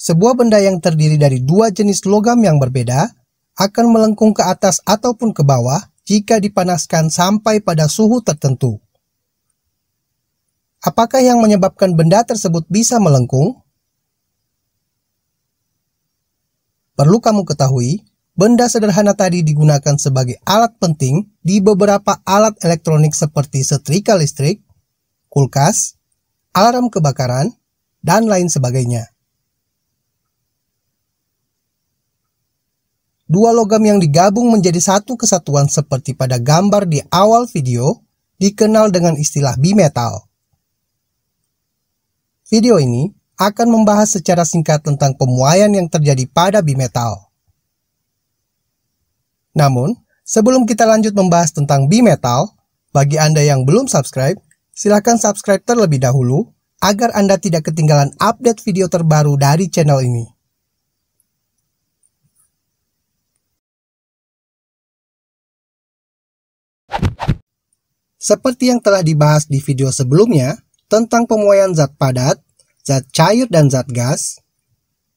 Sebuah benda yang terdiri dari dua jenis logam yang berbeda akan melengkung ke atas ataupun ke bawah jika dipanaskan sampai pada suhu tertentu. Apakah yang menyebabkan benda tersebut bisa melengkung? Perlu kamu ketahui, benda sederhana tadi digunakan sebagai alat penting di beberapa alat elektronik seperti setrika listrik, kulkas, alarm kebakaran, dan lain sebagainya. Dua logam yang digabung menjadi satu kesatuan seperti pada gambar di awal video dikenal dengan istilah bimetal. Video ini akan membahas secara singkat tentang pemuaian yang terjadi pada bimetal. Namun, sebelum kita lanjut membahas tentang bimetal, bagi Anda yang belum subscribe, silakan subscribe terlebih dahulu agar Anda tidak ketinggalan update video terbaru dari channel ini. Seperti yang telah dibahas di video sebelumnya tentang pemuaian zat padat, zat cair, dan zat gas,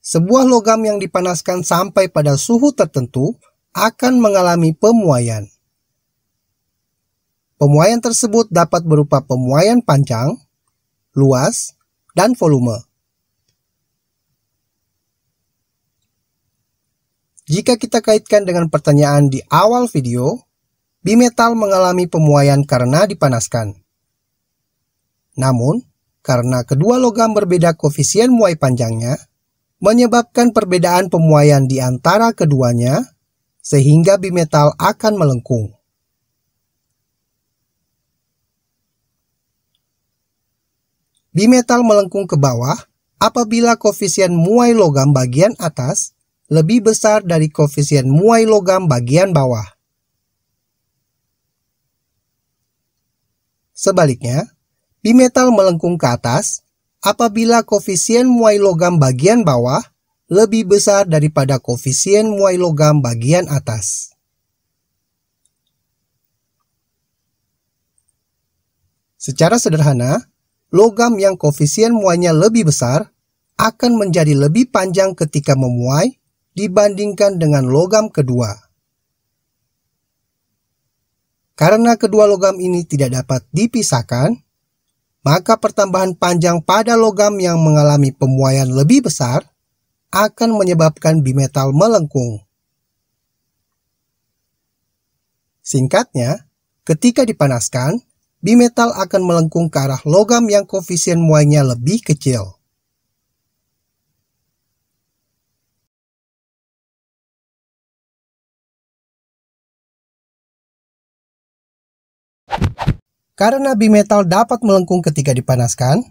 sebuah logam yang dipanaskan sampai pada suhu tertentu akan mengalami pemuaian. Pemuaian tersebut dapat berupa pemuaian panjang, luas, dan volume. Jika kita kaitkan dengan pertanyaan di awal video, bimetal mengalami pemuaian karena dipanaskan. Namun, karena kedua logam berbeda koefisien muai panjangnya, menyebabkan perbedaan pemuaian di antara keduanya, sehingga bimetal akan melengkung. Bimetal melengkung ke bawah apabila koefisien muai logam bagian atas lebih besar dari koefisien muai logam bagian bawah. Sebaliknya, bimetal melengkung ke atas apabila koefisien muai logam bagian bawah lebih besar daripada koefisien muai logam bagian atas. Secara sederhana, logam yang koefisien muainya lebih besar akan menjadi lebih panjang ketika memuai dibandingkan dengan logam kedua. Karena kedua logam ini tidak dapat dipisahkan, maka pertambahan panjang pada logam yang mengalami pemuaian lebih besar akan menyebabkan bimetal melengkung. Singkatnya, ketika dipanaskan, bimetal akan melengkung ke arah logam yang koefisien muainya lebih kecil. Karena bimetal dapat melengkung ketika dipanaskan,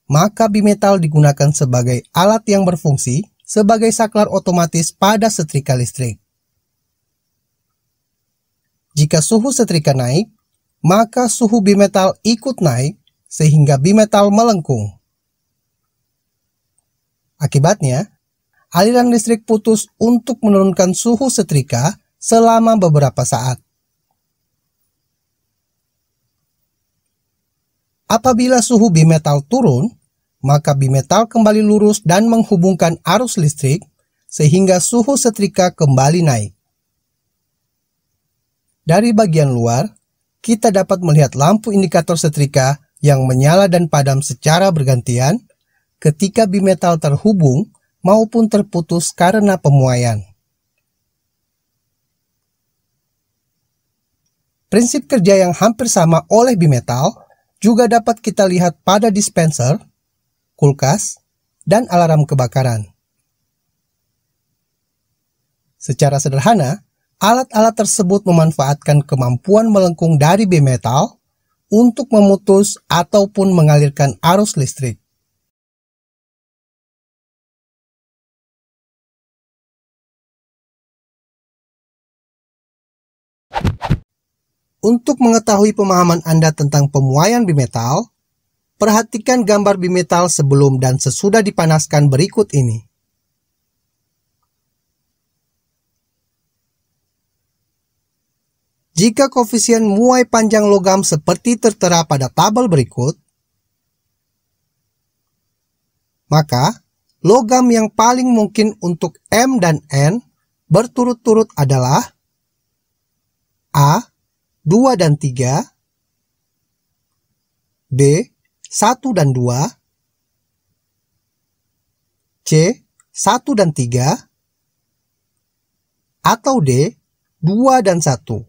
maka bimetal digunakan sebagai alat yang berfungsi sebagai saklar otomatis pada setrika listrik. Jika suhu setrika naik, maka suhu bimetal ikut naik sehingga bimetal melengkung. Akibatnya, aliran listrik putus untuk menurunkan suhu setrika selama beberapa saat. Apabila suhu bimetal turun, maka bimetal kembali lurus dan menghubungkan arus listrik sehingga suhu setrika kembali naik. Dari bagian luar, kita dapat melihat lampu indikator setrika yang menyala dan padam secara bergantian ketika bimetal terhubung maupun terputus karena pemuaian. Prinsip kerja yang hampir sama oleh bimetal juga dapat kita lihat pada dispenser, kulkas, dan alarm kebakaran. Secara sederhana, alat-alat tersebut memanfaatkan kemampuan melengkung dari bimetal untuk memutus ataupun mengalirkan arus listrik. Untuk mengetahui pemahaman Anda tentang pemuaian bimetal, perhatikan gambar bimetal sebelum dan sesudah dipanaskan berikut ini. Jika koefisien muai panjang logam seperti tertera pada tabel berikut, maka logam yang paling mungkin untuk M dan N berturut-turut adalah A. 2 dan 3, B. 1 dan 2, C. 1 dan 3, atau D. 2 dan 1.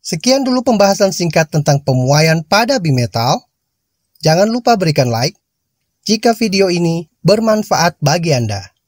Sekian dulu pembahasan singkat tentang pemuaian pada bimetal. Jangan lupa berikan like jika video ini bermanfaat bagi Anda.